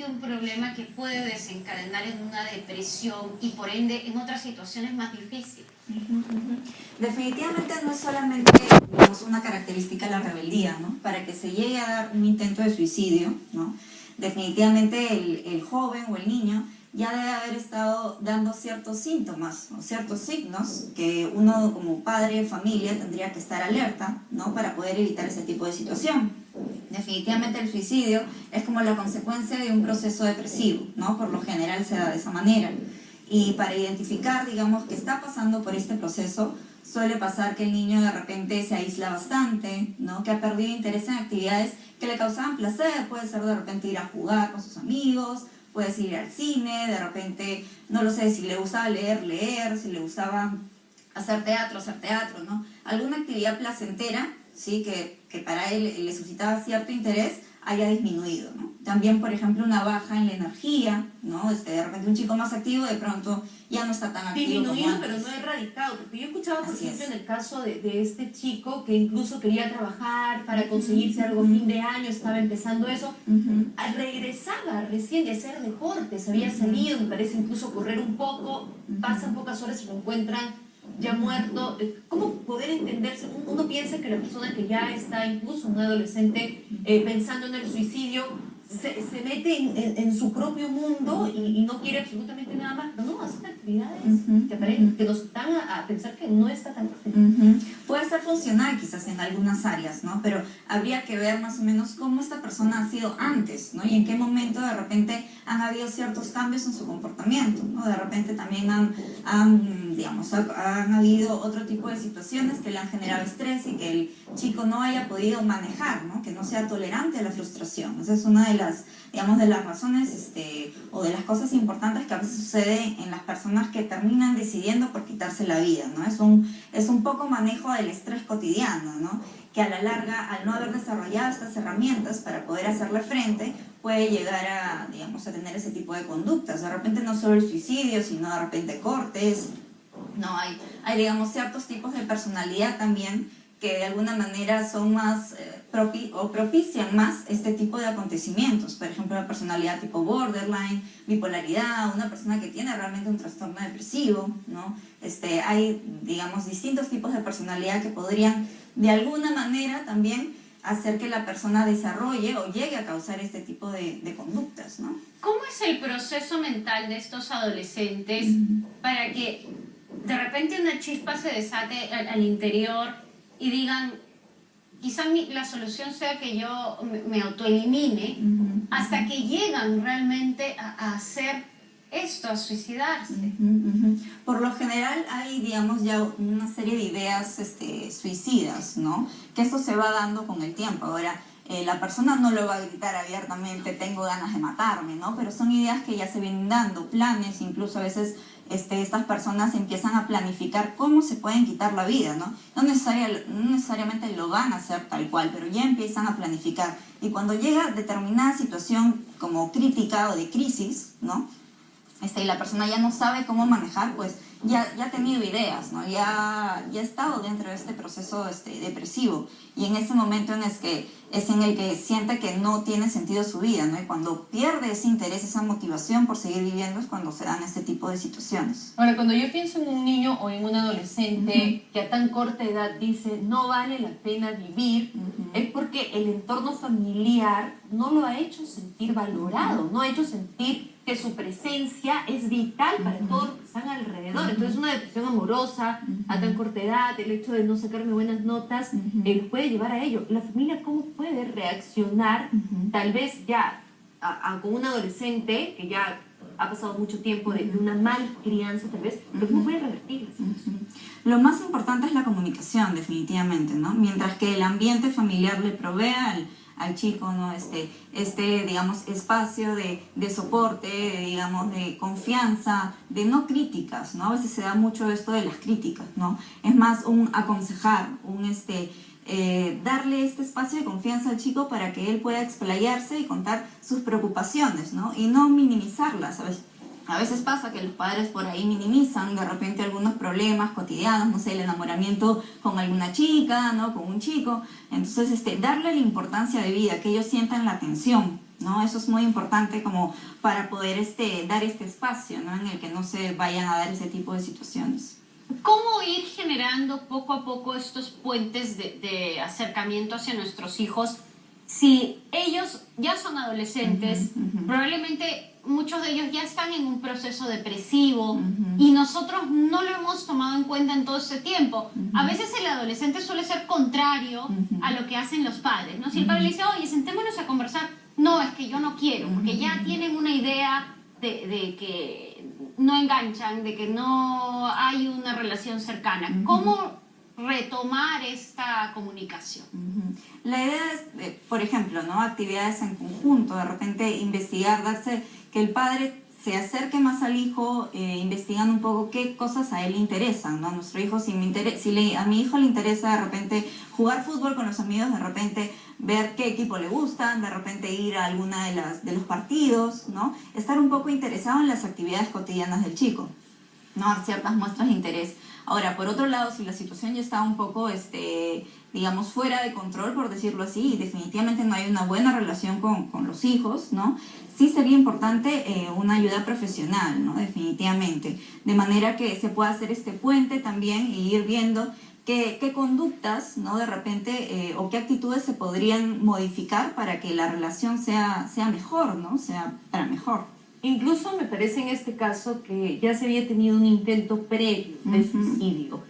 un problema que puede desencadenar en una depresión y por ende en otras situaciones más difíciles. Definitivamente no es solamente, digamos, una característica de la rebeldía, ¿no? Para que se llegue a dar un intento de suicidio, ¿no? Definitivamente el joven o el niño ya debe haber estado dando ciertos síntomas o ciertos signos que uno como padre, familia, tendría que estar alerta, ¿no? Para poder evitar ese tipo de situación. Definitivamente el suicidio es como la consecuencia de un proceso depresivo, ¿no? Por lo general se da de esa manera. Y para identificar, digamos, que está pasando por este proceso, suele pasar que el niño de repente se aísla bastante, ¿no? Que ha perdido interés en actividades que le causaban placer. Puede ser de repente ir a jugar con sus amigos, puede ser ir al cine, de repente, no lo sé, si le gustaba leer, si le gustaba hacer teatro, ¿no? Alguna actividad placentera, ¿sí? Que para él le suscitaba cierto interés, haya disminuido, ¿no? También, por ejemplo, una baja en la energía, ¿no? De repente un chico más activo de pronto ya no está tan activo como antes. Pero no erradicado, porque yo escuchaba, por ejemplo, en el caso de este chico que incluso quería trabajar para conseguirse algo fin de año, estaba empezando eso, regresaba recién de hacer deportes, había salido, me parece incluso correr un poco, pasan pocas horas y lo encuentran ya muerto. ¿Cómo poder entenderse? Uno piensa que la persona que ya está, incluso un adolescente, pensando en el suicidio, se mete en su propio mundo y no quiere absolutamente nada más, pero no, hacen actividades que nos dan a pensar que no está tan perfecto. Puede ser funcional quizás en algunas áreas, ¿no? Pero habría que ver más o menos cómo esta persona ha sido antes, ¿no? Y en qué momento de repente han habido ciertos cambios en su comportamiento, ¿no? De repente también han habido otro tipo de situaciones que le han generado estrés y que el chico no haya podido manejar, ¿no? Que no sea tolerante a la frustración. Esa es una de las, digamos, de las razones o de las cosas importantes que a veces sucede en las personas que terminan decidiendo por quitarse la vida, ¿no? Es un poco manejo del estrés cotidiano, ¿no? Que a la larga, al no haber desarrollado estas herramientas para poder hacerle frente, puede llegar a, digamos, a tener ese tipo de conductas. De repente no solo el suicidio, sino de repente cortes, ¿no? Hay digamos, ciertos tipos de personalidad también que de alguna manera son más propician más este tipo de acontecimientos. Por ejemplo, la personalidad tipo borderline, bipolaridad, una persona que tiene realmente un trastorno depresivo, ¿no? Hay, digamos, distintos tipos de personalidad que podrían de alguna manera también hacer que la persona desarrolle o llegue a causar este tipo de conductas, ¿no? ¿Cómo es el proceso mental de estos adolescentes para que de repente una chispa se desate al interior y digan, quizá la solución sea que yo me autoelimine, hasta que llegan realmente a hacer esto, a suicidarse? Por lo general hay, digamos, ya una serie de ideas suicidas, ¿no? Que esto se va dando con el tiempo. Ahora, la persona no lo va a gritar abiertamente, tengo ganas de matarme, ¿no? Pero son ideas que ya se vienen dando, planes, incluso a veces estas personas empiezan a planificar cómo se pueden quitar la vida, ¿no? No necesariamente lo van a hacer tal cual, pero ya empiezan a planificar. Y cuando llega determinada situación como crítica o de crisis, ¿no? Y la persona ya no sabe cómo manejar, pues ya ha tenido ideas, ¿no? Ya ha estado dentro de este proceso depresivo. Y en ese momento es en el que siente que no tiene sentido su vida, ¿no? Y cuando pierde ese interés, esa motivación por seguir viviendo, es cuando se dan este tipo de situaciones. Ahora, cuando yo pienso en un niño o en un adolescente que a tan corta edad dice no vale la pena vivir, es porque el entorno familiar no lo ha hecho sentir valorado, no ha hecho sentir que su presencia es vital para todos los que están alrededor. Entonces una depresión amorosa a tan corta edad, el hecho de no sacarme buenas notas, puede llevar a ello. ¿La familia cómo puede reaccionar tal vez ya con un adolescente que ya ha pasado mucho tiempo de una mal crianza tal vez, pero cómo puede revertir la situación? Lo más importante es la comunicación, definitivamente, ¿no? Mientras que el ambiente familiar le provea al chico, ¿no? Digamos, espacio de soporte, digamos, de confianza, de no críticas, ¿no? A veces se da mucho esto de las críticas, ¿no? Es más un aconsejar, darle este espacio de confianza al chico para que él pueda explayarse y contar sus preocupaciones, ¿no? Y no minimizarlas, ¿sabes? A veces pasa que los padres por ahí minimizan de repente algunos problemas cotidianos, no sé, el enamoramiento con alguna chica, ¿no? Con un chico. Entonces, darle la importancia de vida, que ellos sientan la atención, ¿no? Eso es muy importante como para poder dar este espacio, ¿no? En el que no se vayan a dar ese tipo de situaciones. ¿Cómo ir generando poco a poco estos puentes de acercamiento hacia nuestros hijos? Si ellos ya son adolescentes, probablemente muchos de ellos ya están en un proceso depresivo y nosotros no lo hemos tomado en cuenta en todo ese tiempo. A veces el adolescente suele ser contrario a lo que hacen los padres, ¿no? Si el padre le dice, oye, sentémonos a conversar, no, es que yo no quiero, porque ya tienen una idea de que no enganchan, de que no hay una relación cercana. ¿Cómo retomar esta comunicación? La idea es, por ejemplo, ¿no? Actividades en conjunto, de repente investigar, darse que el padre se acerque más al hijo, investigando un poco qué cosas a él le interesan, ¿no? A nuestro hijo, a mi hijo le interesa de repente jugar fútbol con los amigos, de repente ver qué equipo le gustan, de repente ir a alguna de los partidos, ¿no? Estar un poco interesado en las actividades cotidianas del chico, ¿no? Dar ciertas muestras de interés. Ahora, por otro lado, si la situación ya está un poco, digamos, fuera de control, por decirlo así, y definitivamente no hay una buena relación con los hijos, ¿no? Sí sería importante una ayuda profesional, ¿no? Definitivamente. De manera que se pueda hacer este puente también y ir viendo qué conductas, ¿no? De repente, o qué actitudes se podrían modificar para que la relación sea mejor, ¿no? Sea para mejor. Incluso me parece en este caso que ya se había tenido un intento previo de suicidio.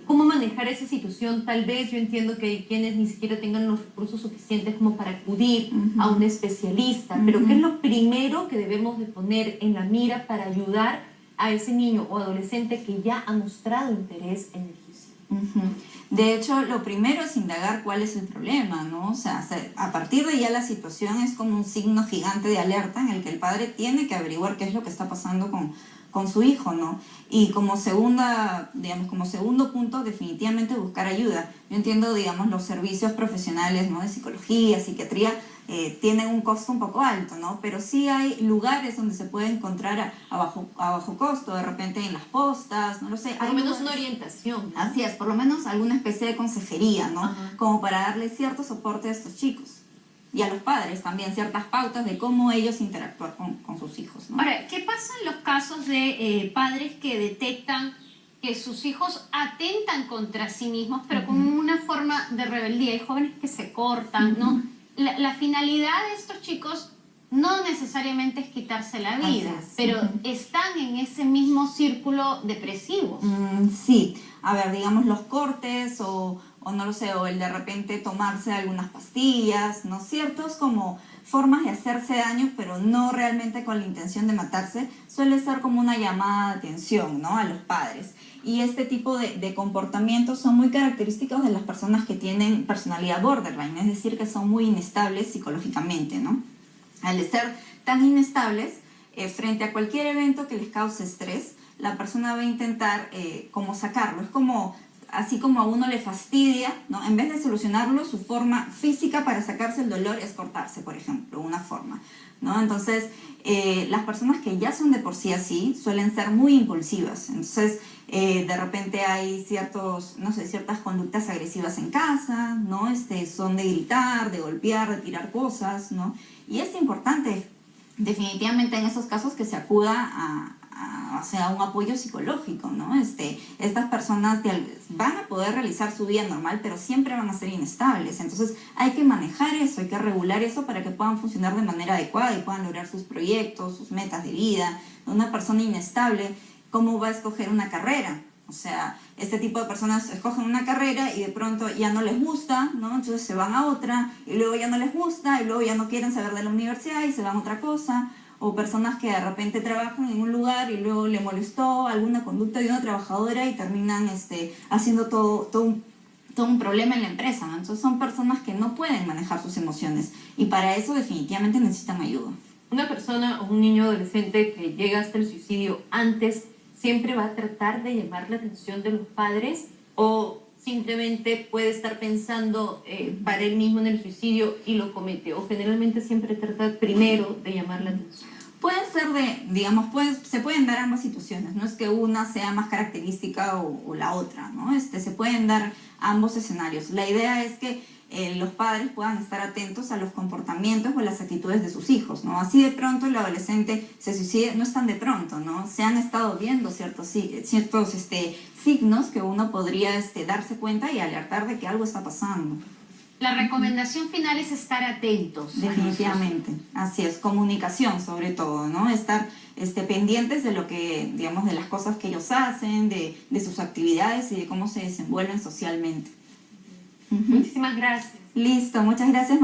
¿Cómo manejar esa situación? Tal vez yo entiendo que hay quienes ni siquiera tengan los recursos suficientes como para acudir a un especialista, pero ¿qué es lo primero que debemos de poner en la mira para ayudar a ese niño o adolescente que ya ha mostrado interés en el suicidio? De hecho, lo primero es indagar cuál es el problema, ¿no? O sea, a partir de ya la situación es como un signo gigante de alerta en el que el padre tiene que averiguar qué es lo que está pasando con su hijo, ¿no? Y como segundo punto, definitivamente buscar ayuda. Yo entiendo, digamos, los servicios profesionales, ¿no? De psicología, psiquiatría, tienen un costo un poco alto, ¿no? Pero sí hay lugares donde se puede encontrar a bajo costo, de repente en las postas, no lo sé. Por lo menos una orientación, ¿no? Así es, por lo menos alguna especie de consejería, ¿no? Como para darle cierto soporte a estos chicos. Y a los padres también, ciertas pautas de cómo ellos interactúan con sus hijos, ¿no? Ahora, ¿qué pasa en los casos de padres que detectan que sus hijos atentan contra sí mismos, pero con una forma de rebeldía? Hay jóvenes que se cortan, ¿no? La finalidad de estos chicos no necesariamente es quitarse la vida, pero están en ese mismo círculo depresivo. Sí, a ver, digamos los cortes o no lo sé, o el de repente tomarse algunas pastillas, ¿no? Ciertos como formas de hacerse daño, pero no realmente con la intención de matarse, suele ser como una llamada de atención, ¿no? A los padres. Y este tipo de comportamientos son muy característicos de las personas que tienen personalidad borderline, es decir, que son muy inestables psicológicamente, ¿no? Al ser tan inestables, frente a cualquier evento que les cause estrés, la persona va a intentar como sacarlo. Es como, así como a uno le fastidia, ¿no? En vez de solucionarlo, su forma física para sacarse el dolor es cortarse, por ejemplo, una forma, ¿no? Entonces, las personas que ya son de por sí así suelen ser muy impulsivas. Entonces, de repente hay ciertas conductas agresivas en casa, ¿no? Son de gritar, de golpear, de tirar cosas, ¿no? Y es importante, definitivamente en esos casos, que se acuda a un apoyo psicológico, ¿no? Estas personas van a poder realizar su vida normal, pero siempre van a ser inestables. Entonces hay que manejar eso, hay que regular eso para que puedan funcionar de manera adecuada y puedan lograr sus proyectos, sus metas de vida. Una persona inestable, ¿cómo va a escoger una carrera? O sea, este tipo de personas escogen una carrera y de pronto ya no les gusta, ¿no? Entonces se van a otra y luego ya no les gusta y luego ya no quieren saber de la universidad y se van a otra cosa. O personas que de repente trabajan en un lugar y luego le molestó alguna conducta de una trabajadora y terminan haciendo todo un problema en la empresa, ¿no? Entonces son personas que no pueden manejar sus emociones y para eso definitivamente necesitan ayuda. Una persona o un niño adolescente que llega hasta el suicidio antes siempre va a tratar de llamar la atención de los padres o simplemente puede estar pensando para él mismo en el suicidio y lo comete, o generalmente siempre trata primero de llamar la atención. Pueden ser se pueden dar ambas situaciones, no es que una sea más característica o la otra, ¿no? Se pueden dar ambos escenarios. La idea es que los padres puedan estar atentos a los comportamientos o las actitudes de sus hijos, ¿no? Así de pronto el adolescente se suicida, no es tan de pronto, ¿no? Se han estado viendo ciertos signos que uno podría darse cuenta y alertar de que algo está pasando. La recomendación final es estar atentos. Definitivamente, así es, comunicación sobre todo, ¿no? Estar pendientes de lo que, digamos, de las cosas que ellos hacen, de sus actividades y de cómo se desenvuelven socialmente. Muchísimas gracias. Listo, muchas gracias.